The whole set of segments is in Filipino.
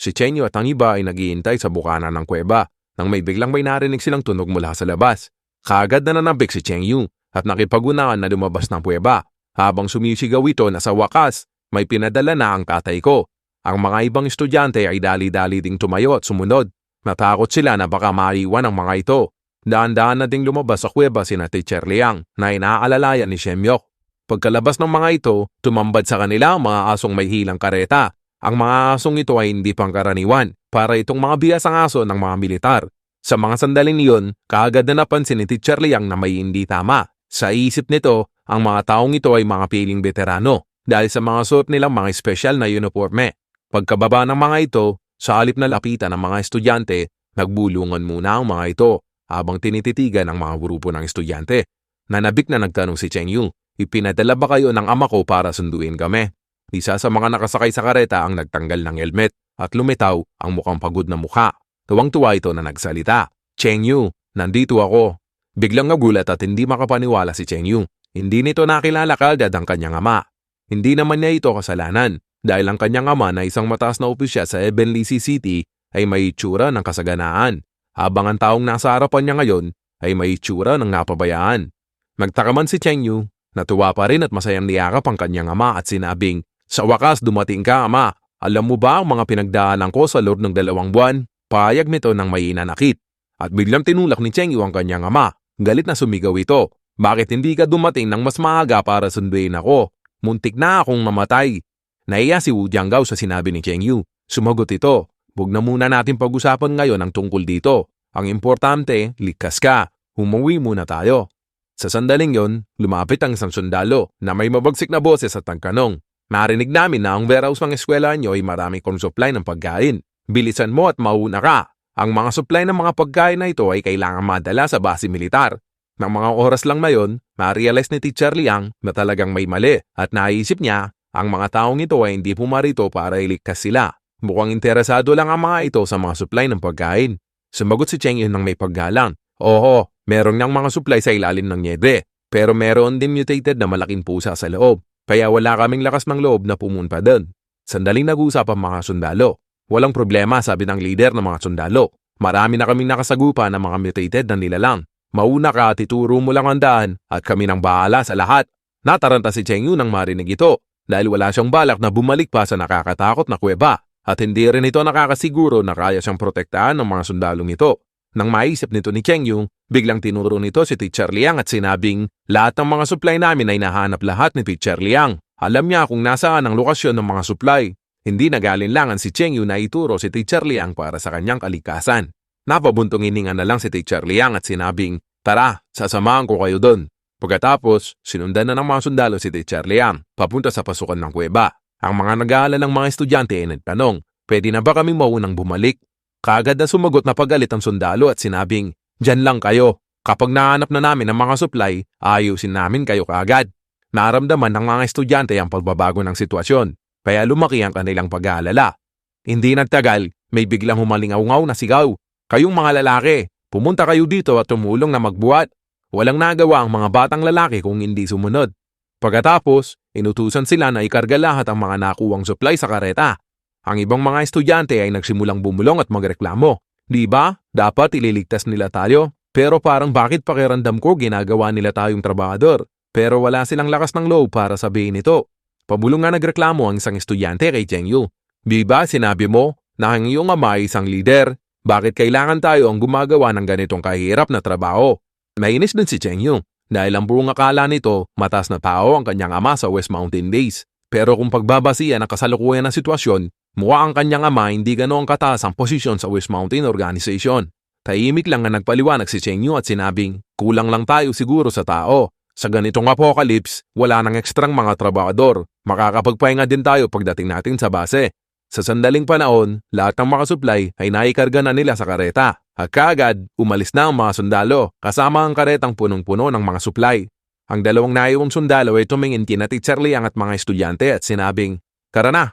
Si Chenyo at ang iba ay naghihintay sa bukana ng kuweba nang may narinig silang tunog mula sa labas. Kaagad na nanabik si Chengyu at nakipag-unahan na lumabas ng kuweba. Habang sumisigaw ito na sa wakas, may pinadala na ang tatay ko. Ang mga ibang estudyante ay dali-dali ding tumayo at sumunod. Natakot sila na baka maiwan ang mga ito. Daan-daan na ding lumabas sa kuweba sina Teacher Liang na inaalalayan ni Shemyok. Pagkalabas ng mga ito, tumambad sa kanila ang mga asong may hilang kareta. Ang mga asong ito ay hindi pangkaraniwan para itong mga bihasang aso ng mga militar. Sa mga sandaling iyon, kaagad na napansin ni Teacher Liang na may hindi tama. Sa isip nito, ang mga taong ito ay mga piling veterano dahil sa mga suot nilang mga espesyal na uniforme. Pagkababa ng mga ito, sa halip na lapitan ng mga estudyante, nagbulungan muna ang mga ito habang tinititigan ang mga grupo ng estudyante. Nanabik na nagtanong si Chengyu, "Ipinadala ba kayo ng ama ko para sunduin kami?" Isa sa mga nakasakay sa kareta ang nagtanggal ng helmet at lumitaw ang mukhang pagod na mukha. Tuwang-tuwa ito na nagsalita, "Chengyu, nandito ako." Biglang nagulat at hindi makapaniwala si Chengyu. Hindi nito nakilala kaagad ang kanyang ama. Hindi naman niya ito kasalanan dahil ang kanyang ama na isang mataas na opisyal sa Ebenlizi City ay may itsura ng kasaganaan, habang ang taong nasa harapan niya ngayon ay may itsura ng napabayaan. Nagtaka man si Chengyu, natuwa pa rin at masayang niyakap ang kanyang ama at sinabing, "Sa wakas dumating ka, ama. Alam mo ba ang mga pinagdaanan ko sa loob ng 2 buwan?" Payag nito ng may inanakit. At biglang tinulak ni Chengyu ang kanyang ama. Galit na sumigaw ito, "Bakit hindi ka dumating ng mas maaga para sunduin ako? Muntik na akong mamatay." Naiya si Wu Jianggao sa sinabi ni Chengyu. Sumagot ito, "Huwag na muna natin pag-usapan ngayon ang tungkol dito. Ang importante, ligtas ka. Umuwi muna tayo." Sa sandaling yon, lumapit ang isang sundalo na may mabagsik na boses at nagtanong, "Narinig namin na ang warehouse ng eskwelahan nyo ay marami kong supply ng pagkain. Bilisan mo at mauna ka. Ang mga supply ng mga pagkain na ito ay kailangan madala sa base militar." Nang mga oras lang na yon, ma-realize ni Teacher Liang na talagang may mali at naisip niya ang mga taong ito ay hindi pumarito para iligtas sila. Mukhang interesado lang ang mga ito sa mga supply ng pagkain. Sumagot si Chengyu ng may paggalang, "Oo, meron niyang mga supply sa ilalim ng nyebe, pero meron din mutated na malaking pusa sa loob, kaya wala kaming lakas ng loob na pumunta doon." Sandaling nag-usap ang mga sundalo. "Walang problema," sabi ng leader ng mga sundalo. "Marami na kaming nakasagupa ng mga mutated na nilalang. Mauna ka at ituro mo lang ang daan at kami nang bahala sa lahat." Nataranta si Chengyu nang marinig ito dahil wala siyang balak na bumalik pa sa nakakatakot na kuweba at hindi rin ito nakakasiguro na kaya siyang protektahan ng mga sundalong ito. Nang maisip nito ni Chengyu, biglang tinuro nito si Teacher Liang at sinabing, "Lahat ng mga supply namin ay nahanap lahat ni Teacher Liang. Alam niya kung nasaan ang lokasyon ng mga supply." Hindi nag-alinlangan si Chengyu na ituro si Teacher Liang para sa kanyang kalikasan. Napabuntong hininga na lang si Teacher Liang at sinabing, "Tara, sasamahan ko kayo doon." Pagkatapos, sinundan na ng mga sundalo si Teacher Liang papunta sa pasukan ng kuweba. Ang mga nag-aalalang mga estudyante ay nagtanong, "Pwede na ba kaming maunang bumalik?" Kaagad na sumagot na pagalit ang sundalo at sinabing, "Diyan lang kayo. Kapag nahanap na namin ang mga supply, ayusin namin kayo kaagad." Naramdaman ng mga estudyante ang pagbabago ng sitwasyon, kaya lumaki ang kanilang pag-aalala. Hindi nagtagal, may biglang humalingaw-ngaw na sigaw, "Kayong mga lalaki, pumunta kayo dito at tumulong na magbuhat." Walang nagawa ang mga batang lalaki kung hindi sumunod. Pagkatapos, inutusan sila na ikarga lahat ang mga nakuwang supply sa kareta. Ang ibang mga estudyante ay nagsimulang bumulong at magreklamo. "Di ba? Dapat ililigtas nila tayo. Pero parang bakit pakiramdam ko ginagawa nila tayong trabahador? Pero wala silang lakas ng loob para sabihin ito." Pabulong nga nagreklamo ang isang estudyante kay Chengyu. "Di ba sinabi mo na ang iyong ama ay isang leader? Bakit kailangan tayo ang gumagawa ng ganitong kahirap na trabaho?" Nainis din si Chengyu dahil ang buong akala nito mataas na tao ang kanyang ama sa West Mountain Base. Pero kung pagbabasihan ang kasalukuyan ng sitwasyon, mukha ang kanyang ama hindi ganoong kataas ang posisyon sa West Mountain Organization. Tahimik lang na nagpaliwanag si Chengyu at sinabing, "Kulang lang tayo siguro sa tao. Sa ganitong apocalypse, wala nang ekstrang mga trabahador. Makakapagpahinga din tayo pagdating natin sa base." Sa sandaling panahon, lahat ng mga supply ay naikarga na nila sa kareta. At kaagad, umalis na ang mga sundalo kasama ang karetang punong-puno ng mga supply. Ang dalawang naiwang sundalo ay tumingin kina Teacher Liang at mga estudyante at sinabing, "Tara na."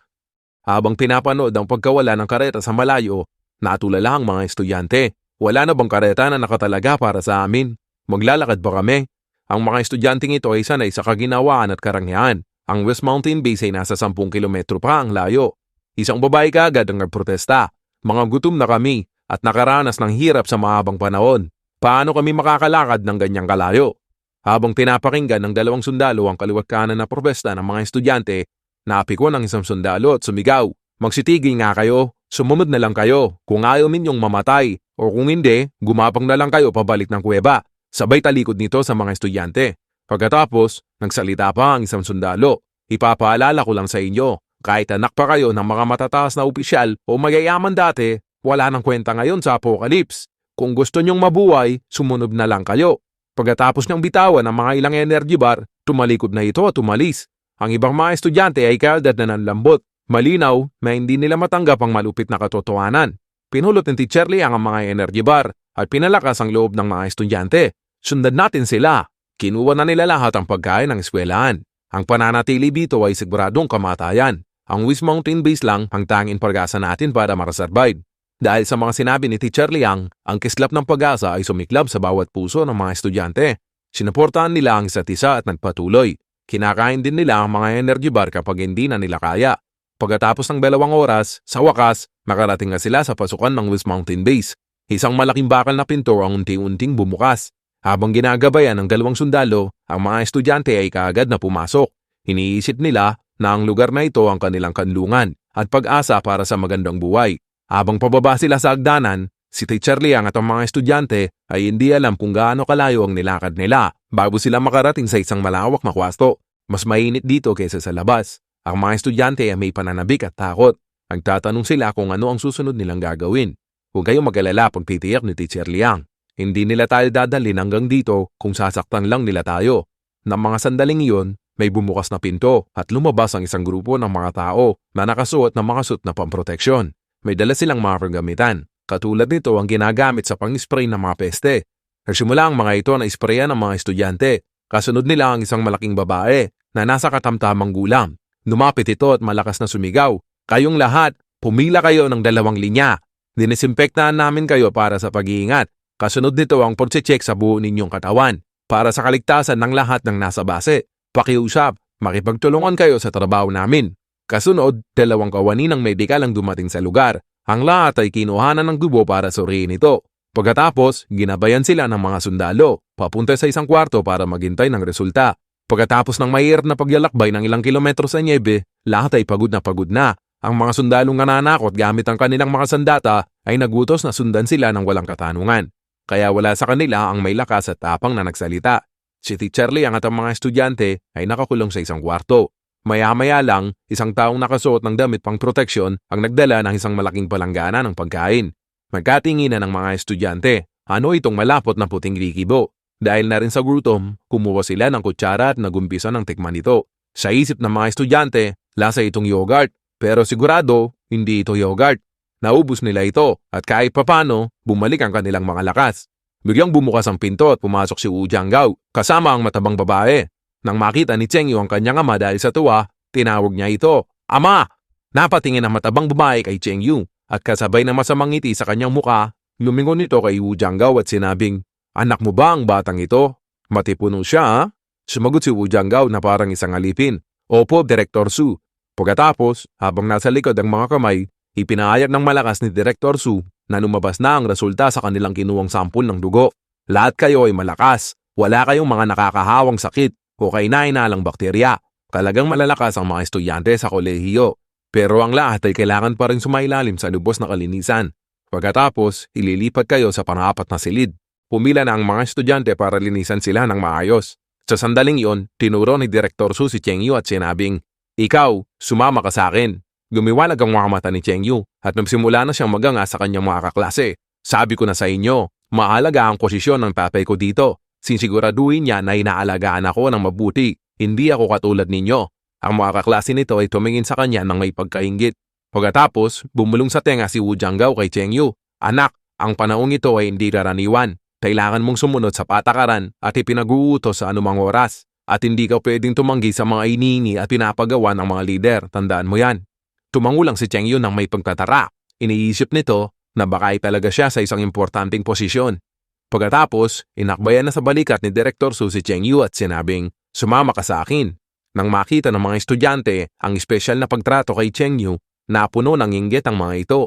Habang pinapanood ang pagkawala ng kareta sa malayo, natulala ang mga estudyante. "Wala na bang kareta na nakatalaga para sa amin? Maglalakad ba kami?" Ang mga estudyanteng ito ay sanay sa kaginawaan at karangyaan. Ang West Mountain Base ay nasa 10 kilometro pa ang layo. Isang babae kaagad ang nagprotesta. Mga gutom na kami at nakaranas ng hirap sa mahabang panahon. Paano kami makakalakad ng ganyang kalayo? Habang pinapakinggan ng dalawang sundalo ang kaliwat kanan na protesta ng mga estudyante, napikon ang isang sundalo at sumigaw, "Magsitigil nga kayo, sumunod na lang kayo. Kung ayaw ninyong mamatay, o kung hindi, gumapang na lang kayo pabalik ng kuweba." Sabay talikod nito sa mga estudyante. Pagkatapos, nagsalita pa ang isang sundalo, "Ipapaalala ko lang sa inyo, kahit anak pa kayo ng mga matataas na opisyal o mayayaman dati, wala nang kwenta ngayon sa apocalypse. Kung gusto nyong mabuhay, sumunod na lang kayo." Pagkatapos niyang bitawan ang mga ilang energy bar, tumalikod na ito at umalis. Ang ibang mga estudyante ay kaaldad na nanlambot. Malinaw na hindi nila matanggap ang malupit na katotohanan. Pinulot ni Teacher Liang ang mga energy bar at pinalakas ang loob ng mga estudyante. Sundan natin sila. Kinuha na nila lahat ang pagkain ng eskwelahan. Ang pananatili dito ay siguradong kamatayan. Ang West Mountain Base lang ang tanging pag-asa natin para makasurvive. Dahil sa mga sinabi ni Teacher Liang, ang kislap ng pag-asa ay sumiklab sa bawat puso ng mga estudyante. Sinuportahan nila ang isa't isa at nagpatuloy. Kinakain din nila ang mga energy bar kapag hindi na nila kaya. Pagkatapos ng 2 oras, sa wakas, makarating na sila sa pasukan ng West Mountain Base. Isang malaking bakal na pinto ang unti-unting bumukas. Habang ginagabayan ng 2 sundalo, ang mga estudyante ay kaagad na pumasok. Iniisip nila na ang lugar na ito ang kanilang kanlungan at pag-asa para sa magandang buhay. Habang pababa sila sa hagdanan, si Teacher Liang at ang mga estudyante ay hindi alam kung gaano kalayo ang nilakad nila bago sila makarating sa isang malawak na kwarto. Mas mainit dito kaysa sa labas. Ang mga estudyante ay may pananabik at takot. Nagtatanong sila kung ano ang susunod nilang gagawin. Huwag kayong mag-alala, pagtitiyak ni Teacher Liang. Hindi nila tayo dadalhin hanggang dito kung sasaktan lang nila tayo. Nang mga sandaling iyon, may bumukas na pinto at lumabas ang isang grupo ng mga tao na nakasuot ng mga suit na pamproteksyon. May dala silang mga kagamitan. Katulad nito ang ginagamit sa pang-spray ng mga peste. Nagsimula ang mga ito na isprayan ng mga estudyante. Kasunod nila ang isang malaking babae na nasa katamtamang gulang. Lumapit ito at malakas na sumigaw, "Kayong lahat, pumila kayo ng 2 linya. Dinisinfektahan namin kayo para sa pag-iingat. Kasunod nito ang pag-check sa buo ninyong katawan para sa kaligtasan ng lahat ng nasa base. Pakiusap, makipagtulungan kayo sa trabaho namin." Kasunod, 2 kawani ng medikal ang dumating sa lugar. Ang lahat ay kinuhanan ng dubo para suriin ito. Pagkatapos, ginabayan sila ng mga sundalo, papunta sa isang kwarto para maghintay ng resulta. Pagkatapos ng mahirap na paglalakbay ng ilang kilometro sa nyebe, lahat ay pagod na pagod na. Ang mga sundalong nananakot gamit ang kanilang mga sandata ay nagutos na sundan sila ng walang katanungan. Kaya wala sa kanila ang may lakas at tapang na nagsalita. Si Teacher Liang at ang mga estudyante ay nakakulong sa isang kwarto. Maya-maya lang, isang taong nakasuot ng damit pang proteksyon ang nagdala ng isang malaking palanggana ng pagkain. Magkatinginan ng mga estudyante, ano itong malapot na puting likibo? Dahil na rin sa gutom, kumuha sila ng kutsara at nagumpisa ng tikman ito. Sa isip ng mga estudyante, lasa itong yogurt, pero sigurado, hindi ito yogurt. Naubos nila ito at kahit papano, bumalik ang kanilang mga lakas. Biglang bumukas ang pinto at pumasok si Wu Jianggao kasama ang matabang babae. Nang makita ni Cheng Yu ang kanyang ama dahil sa tuwa, tinawag niya ito, "Ama!" Napatingin ang matabang babae kay Cheng Yu at kasabay ng masamang ngiti sa kanyang muka, lumingon ito kay Wu Jianggao at sinabing, "Anak mo ba ang batang ito?" "Matipuno siya, ha?" Sumagot si Wu Jianggao na parang isang alipin, "Opo, Director Su." Pagkatapos, habang nasa likod ang mga kamay, ipinahayag ng malakas ni Director Su na lumabas na ang resulta sa kanilang kinuwang sampol ng dugo. "Lahat kayo ay malakas. Wala kayong mga nakakahawang sakit o kainainalang bakterya. Talagang malalakas ang mga estudyante sa kolehiyo. Pero ang lahat ay kailangan pa rin sumailalim sa lubos na kalinisan. Pagkatapos, ililipat kayo sa pang-apat na silid. Pumila na ang mga estudyante para linisan sila ng maayos." Sa sandaling iyon, tinuro ni Director Su si Cheng Yu at sinabing, "Ikaw, sumama ka sa akin." Gumiwalag ang mga mata ni Cheng Yu at nagsimula na siyang maganga sa kanyang mga kaklase. "Sabi ko na sa inyo, mahalaga ang posisyon ng tatay ko dito. Sinsiguraduhin niya na inaalagaan ako ng mabuti. Hindi ako katulad ninyo." Ang mga kaklase nito ay tumingin sa kanya ng may pagkainggit. Pagkatapos, bumulong sa tenga si Wu Jianggao kay Cheng Yu, "Anak, ang panahong ito ay hindi karaniwan. Kailangan mong sumunod sa patakaran at ipinag-uutos sa anumang oras. At hindi ka pwedeng tumanggi sa mga iniingi at pinapagawa ng mga lider. Tandaan mo yan." Tumangulang si Cheng Yu ng may pagtatara. Iniisip nito na baka ay talaga siya sa isang importanteng posisyon. Pagkatapos, inakbayan na sa balikat ni Director Su si Cheng Yu at sinabing, "Sumama ka sa akin." Nang makita ng mga estudyante ang espesyal na pagtrato kay Cheng Yu, napuno ng inggit ang mga ito.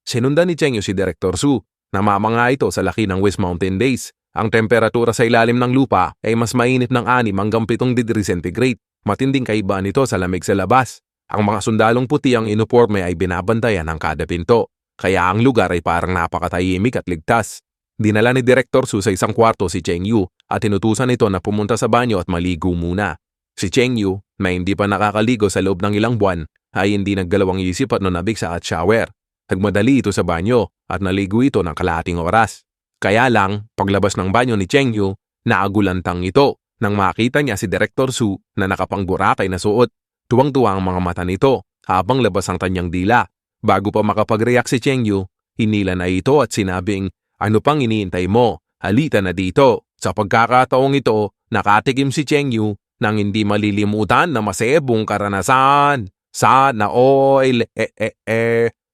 Sinundan ni Cheng Yu si Director Su. Namamanga ito sa laki ng West Mountain Days. Ang temperatura sa ilalim ng lupa ay mas mainit ng 6 hanggang 7 degrees centigrade. Matinding kaibaan nito sa lamig sa labas. Ang mga sundalong puti ang uniforme ay binabantayan ng kada pinto. Kaya ang lugar ay parang napakatahimik at ligtas. Dinala ni Director Su sa isang kwarto si Cheng Yu at tinutusan ito na pumunta sa banyo at maligo muna. Si Cheng Yu, na hindi pa nakakaligo sa loob ng ilang buwan, ay hindi naggalawang isip at nunabiksa at shower. Nagmadali ito sa banyo at naligo ito ng kalahating oras. Kaya lang, paglabas ng banyo ni Cheng Yu, naagulantang ito nang makita niya si Director Su na nakapangburakay na suot. Tuwang-tuwa ang mga mata nito habang labas ang kanyang dila. Bago pa makapag-react si Cheng Yu, hinila na ito at sinabing, "Ano pang iniintay mo? Halita na dito." Sa pagkakataong ito, nakatikim si Cheng Yu nang hindi malilimutan na masebong karanasan. Sana all.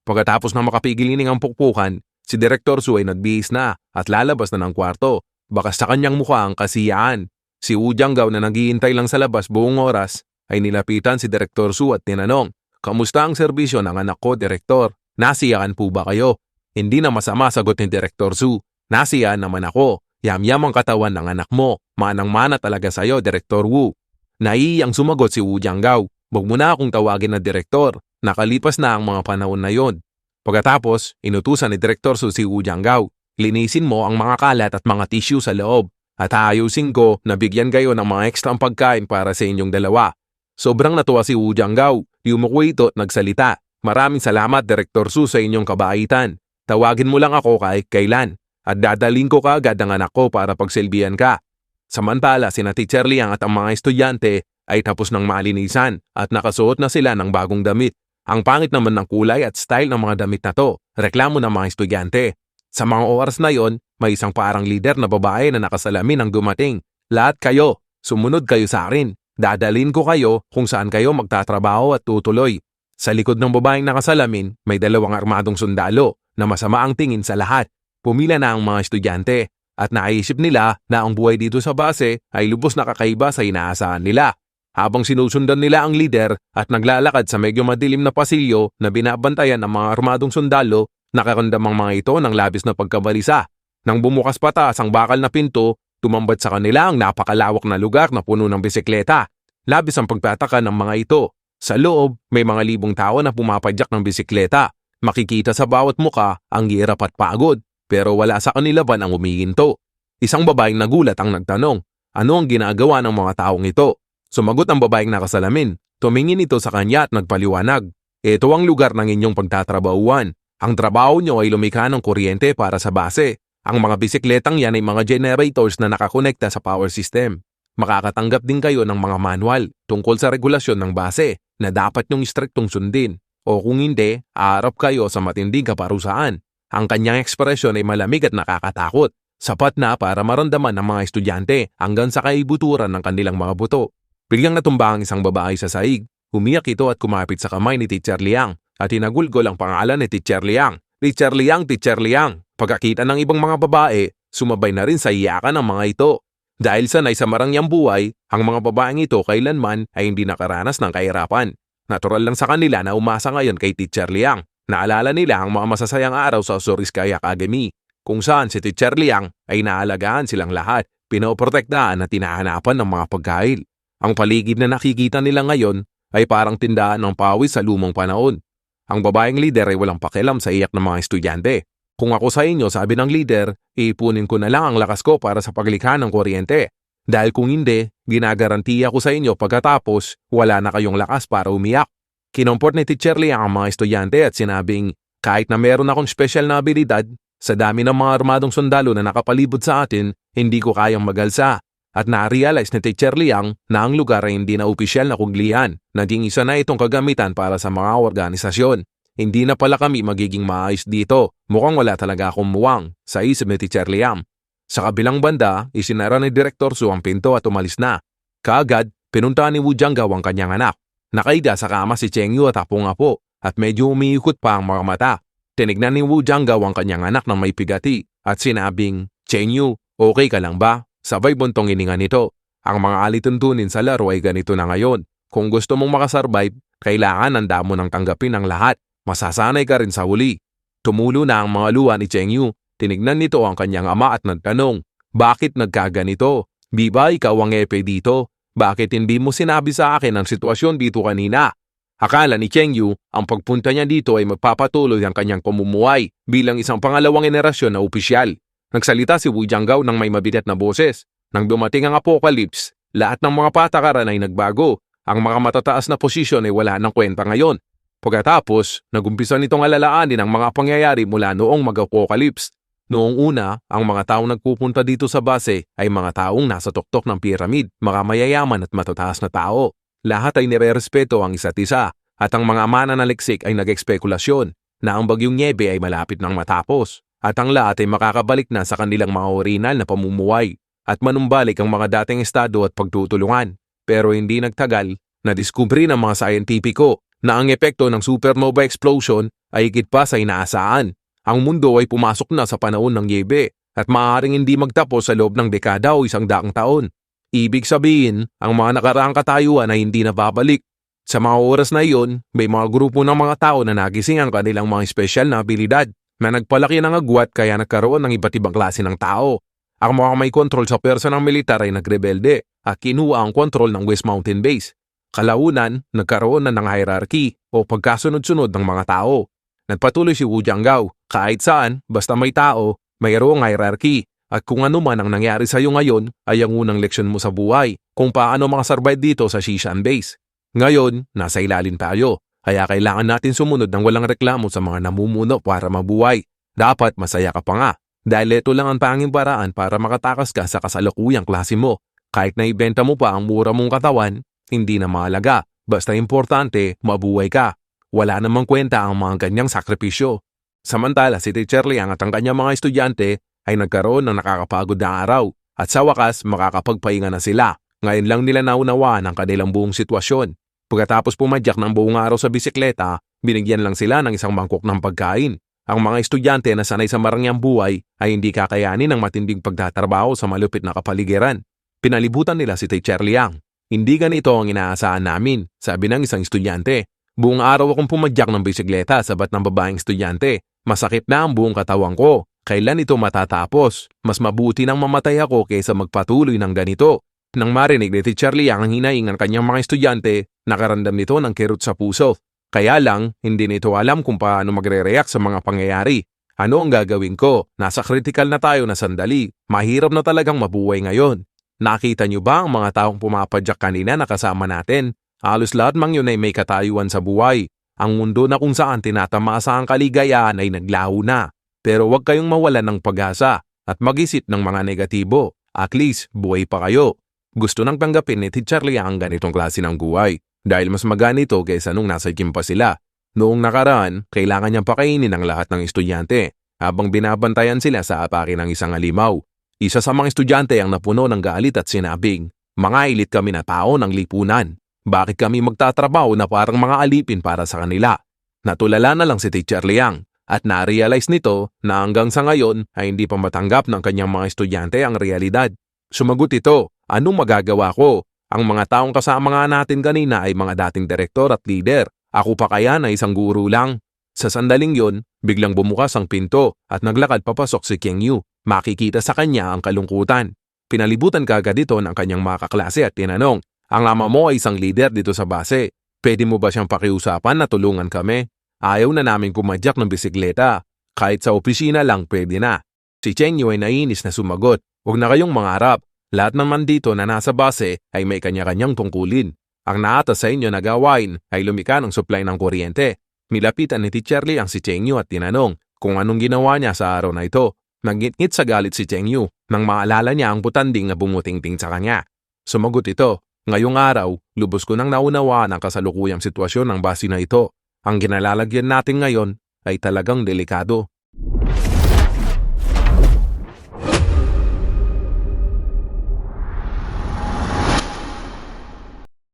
Pagkatapos na makapigilining ang pukpukan, si Director Su ay nagbihis na at lalabas na ng kwarto. Baka sa kanyang mukha ang kasiyahan. Si Wu Jianggao na naghihintay lang sa labas buong oras ay nilapitan si Director Su at tinanong, "Kamusta ang serbisyo ng anak ko, Direktor? Nasiyahan po ba kayo?" Hindi na masama, sagot ni Director Su. "Nasiyahan naman ako. Yam-yam ang katawan ng anak mo. Manang-mana talaga sa'yo, Direktor Wu." Naiyang sumagot si Wu Jianggao. "Wag mo na akong tawagin na Direktor. Nakalipas na ang mga panahon na yon." Pagkatapos, inutusan ni Director Su si Wu Jianggao, "Linisin mo ang mga kalat at mga tissue sa loob at aayusin ko na bigyan kayo ng mga ekstrang pagkain para sa inyong dalawa." Sobrang natuwa si Wu Jianggao. Yumuko ito at nagsalita, "Maraming salamat, Director Su, sa inyong kabaitan. Tawagin mo lang ako kahit kailan at dadalhin ko kaagad ang anak ko para pagsilbihan ka." Samantala, sina Teacher Liang at ang mga estudyante ay tapos ng malinisan at nakasuot na sila ng bagong damit. Ang pangit naman ng kulay at style ng mga damit na to, reklamo ng mga estudyante. Sa mga oras na yon, may isang parang leader na babae na nakasalamin ang dumating. "Lahat kayo, sumunod kayo sa akin. Dadalhin ko kayo kung saan kayo magtatrabaho at tutuloy." Sa likod ng babaeng nakasalamin, may 2 armadong sundalo na masama ang tingin sa lahat. Pumila na ang mga estudyante at naisip nila na ang buhay dito sa base ay lubos na kakaiba sa inaasahan nila. Habang sinusundan nila ang leader at naglalakad sa medyo madilim na pasilyo na binabantayan ng mga armadong sundalo, nakaramdam ang mga ito ng labis na pagkabalisa. Nang bumukas pataas ang bakal na pinto, tumambad sa kanila ang napakalawak na lugar na puno ng bisikleta. Labis ang pagtataka ng mga ito. Sa loob, may mga libong tao na pumapadyak ng bisikleta. Makikita sa bawat muka ang hirap at pagod, pero wala sa kanila ba ang umihinto. Isang babaeng nagulat ang nagtanong, "Ano ang ginagawa ng mga taong ito?" Sumagot ang babaeng nakasalamin. Tumingin ito sa kanya at nagpaliwanag, "Ito ang lugar ng inyong pagtatrabahuan. Ang trabaho nyo ay lumikha ng kuryente para sa base. Ang mga bisikletang yan ay mga generators na nakakonekta sa power system. Makakatanggap din kayo ng mga manual tungkol sa regulasyon ng base na dapat nyong istriktong sundin. O kung hindi, aarap kayo sa matinding kaparusaan." Ang kanyang ekspresyon ay malamig at nakakatakot, sapat na para maramdaman ng mga estudyante hanggang sa kaibuturan ng kanilang mga buto. Biglang natumba ang isang babae sa sahig. Umiyak ito at kumapit sa kamay ni Teacher Liang at hinagulgol ang pangalan ni Teacher Liang. "Teacher Liang, Teacher Liang." Pagkakita ng ibang mga babae, sumabay na rin sa iyakan ng mga ito. Dahil sanay sa marangyang buhay, ang mga babaeng ito kailanman ay hindi nakaranas ng kahirapan. Natural lang sa kanila na umasa ngayon kay Teacher Liang. Naalala nila ang mga masasayang araw sa Osoriskaya Academy, kung saan si Teacher Liang ay naalagaan silang lahat, pinoprotektahan at tinahanapan ng mga pagkain. Ang paligid na nakikita nila ngayon ay parang tindahan ng pawis sa lumang panahon. Ang babaeng leader ay walang pakialam sa iyak ng mga estudyante. "Kung ako sa inyo," sabi ng leader, "iipunin ko na lang ang lakas ko para sa paglikha ng kuryente. Dahil kung hindi, ginagarantiya ko sa inyo pagkatapos wala na kayong lakas para umiyak." Kinomport ni Teacher Liang ang mga estudyante at sinabing, "Kahit na meron akong special na abilidad, sa dami ng mga armadong sundalo na nakapalibot sa atin, hindi ko kayang magalsa." At na-realize ni Teacher Liang na ang lugar ay hindi na opisyal na kuglihan. Naging isa na itong kagamitan para sa mga organisasyon. "Hindi na pala kami magiging maayos dito. Mukhang wala talaga akong muwang," sa isip ni Teacher Liang. Sa kabilang banda, isinara ni Director Su ang pinto at umalis na. Kaagad, pinuntahan ni Wu Jianggao ang kanyang anak. Nakaiga sa kama si Cheng Yu at apong-apo at medyo umiikot pa ang mga mata. Tinignan ni Wu Jianggao ang kanyang anak ng may pigati at sinabing, "Cheng Yu, okay ka lang ba?" Sabay buntong hininga nito. Ang mga alituntunin sa laro ay ganito na ngayon. Kung gusto mong makasurvive, kailangan handa mo nang tanggapin ang lahat. Masasanay ka rin sa huli. Tumulo na ang mga luha ni Cheng Yu. Tinignan nito ang kanyang ama at nagtanong, bakit nagkaganito? Di ba ikaw ang epe dito? Bakit hindi mo sinabi sa akin ang sitwasyon dito kanina? Akala ni Cheng Yu, ang pagpunta niya dito ay magpapatuloy ang kanyang pamumuhay bilang isang pangalawang henerasyon na opisyal. Nagsalita si Wu Jiangao ng may mabigat na boses. Nang dumating ang apocalypse, lahat ng mga patakaran ay nagbago. Ang mga matataas na posisyon ay wala ng kwenta ngayon. Pagkatapos, nagumpisa nitong alalaanin ang mga pangyayari mula noong mag-apocalypse. Noong una, ang mga taong nagpupunta dito sa base ay mga taong nasa tuktok ng pyramid, mga mayayaman at matataas na tao. Lahat ay nirerespeto ang isa't isa at ang mga mananaliksik ay nag-ekspekulasyon na ang bagyong nyebe ay malapit nang matapos at ang lahat ay makakabalik na sa kanilang mga orinal na pamumuhay at manumbalik ang mga dating estado at pagtutulungan. Pero hindi nagtagal, nadiskubre ng mga scientifico na ang epekto ng supernova explosion ay higit pa sa inaasahan. Ang mundo ay pumasok na sa panahon ng nyebe at maaaring hindi magtapos sa loob ng dekada o 100 taon. Ibig sabihin, ang mga nakaraang katayuan ay hindi na babalik. Sa mga oras na iyon, may mga grupo ng mga tao na nagising ang kanilang mga espesyal na abilidad na nagpalaki ng agwat kaya nagkaroon ng iba't ibang klase ng tao. Ang mga may kontrol sa pwersa ng militar ay nagrebelde at kinuha ang kontrol ng West Mountain Base. Kalaunan, nagkaroon na ng hierarchy o pagkasunod-sunod ng mga tao. Nagpatuloy si Wu Jiangao, kahit saan, basta may tao, mayroong hierarchy. At kung ano man ang nangyari sa iyo ngayon ay ang unang leksyon mo sa buhay kung paano makasurvive dito sa Shishan Base. Ngayon, nasa ilalim tayo, kaya kailangan natin sumunod ng walang reklamo sa mga namumuno para mabuhay. Dapat masaya ka pa nga, dahil ito lang ang tanging paraan para makatakas ka sa kasalukuyang klase mo. Kahit na ibenta mo pa ang mura mong katawan, hindi na mahalaga, basta importante, mabuhay ka. Wala namang kwenta ang mga ganyang sakripisyo. Samantala si Teacher Liang at ang kanyang mga estudyante ay nagkaroon ng nakakapagod na araw at sa wakas makakapagpahinga na sila. Ngayon lang nila naunawaan ang kanilang buong sitwasyon. Pagkatapos pumadyak ng buong araw sa bisikleta, binigyan lang sila ng isang mangkok ng pagkain. Ang mga estudyante na sanay sa marangyang buhay ay hindi kakayanin ng matinding pagtatrabaho sa malupit na kapaligiran. Pinalibutan nila si Teacher Liang. Hindi ganito ang inaasahan namin, sabi ng isang estudyante. Buong araw akong pumadyak ng bisikleta sa bat ng babaeng estudyante. Masakit na ang buong katawan ko. Kailan ito matatapos? Mas mabuti nang mamatay ako kaysa magpatuloy ng ganito. Nang marinig ni Teacher Liang ang hinaing ng kanyang mga estudyante, nakaramdam nito ng kirot sa puso. Kaya lang, hindi nito alam kung paano magre-react sa mga pangyayari. Ano ang gagawin ko? Nasa critical na tayo na sandali. Mahirap na talagang mabuhay ngayon. Nakita niyo ba ang mga taong pumapadyak kanina na kasama natin? Halos lahat mang yun ay may katayuan sa buhay. Ang mundo na kung saan tinatamasa ang kaligayahan ay naglaho na. Pero huwag kayong mawalan ng pag-asa at mag-isip ng mga negatibo. At least, buhay pa kayo. Gusto nang tanggapin ni Teacher Liang ang ganitong klase ng buhay dahil mas maganito kaysa nung nasa gym pa sila. Noong nakaraan, kailangan niyang pakainin ang lahat ng estudyante habang binabantayan sila sa atake ng isang halimaw. Isa sa mga estudyante ang napuno ng galit at sinabing, "Mga elit kami na tao ng lipunan. Bakit kami magtatrabaho na parang mga alipin para sa kanila?" Natulala na lang si Teacher Liang at na-realize nito na hanggang sa ngayon ay hindi pa matanggap ng kanyang mga estudyante ang realidad. Sumagot ito, "Anong magagawa ko? Ang mga taong kasama nga natin kanina ay mga dating direktor at leader. Ako pa kaya na isang guro lang?" Sa sandaling yon, biglang bumukas ang pinto at naglakad papasok si Cheng Yu. Makikita sa kanya ang kalungkutan. Pinalibutan kaagad ito ng kanyang mga kaklase at tinanong, "Ang ama mo ay isang leader dito sa base. Pwede mo ba siyang pakiusapan na tulungan kami? Ayaw na naming pumadyak ng bisikleta. Kahit sa opisina lang pwede na." Si Cheng Yu ay nainis na sumagot, "Huwag na kayong mangarap. Lahat naman dito na nasa base ay may kanya-kanyang tungkulin. Ang naatas sa inyo na gawain ay lumika ng supply ng kuryente." Nilapitan ni Teacher Liang si Cheng Yu at tinanong kung anong ginawa niya sa araw na ito. Nagngit-ngit sa galit si Cheng Yu nang maalala niya ang butanding na bumutingting sa kanya. Sumagot ito, "Ngayong araw, lubos ko nang naunawaan ang kasalukuyang sitwasyon ng base na ito. Ang ginalalagyan natin ngayon ay talagang delikado."